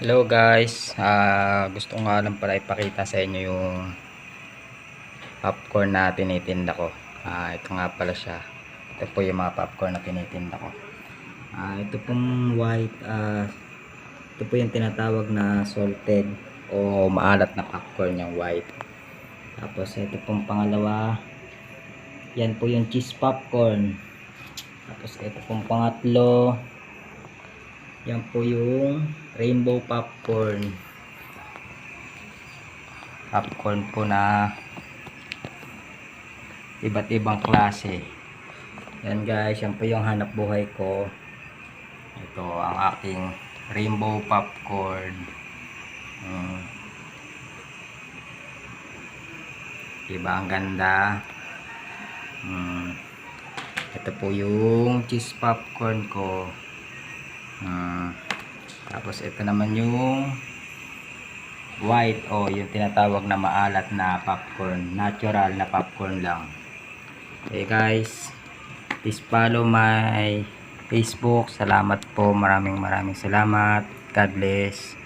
Hello guys, gusto ko nga lang pala ipakita sa inyo yung popcorn na tinitinda ko. Ito nga pala siya. Ito po yung mga popcorn na tinitinda ko. Ito pong white, ito po yung tinatawag na salted o maalat na popcorn yung white. Tapos ito pong pangalawa, yan po yung cheese popcorn. Tapos ito pong pangatlo, yan po yung rainbow popcorn. Popcorn po na iba't ibang klase. Yan guys, yan po yung hanap buhay ko. Ito ang aking rainbow popcorn. Diba ang ganda? Ito po yung cheese popcorn ko. Tapos ito naman yung white o yung tinatawag na maalat na popcorn, natural na popcorn lang. Okay guys, please follow my Facebook. Salamat po, maraming salamat. God bless.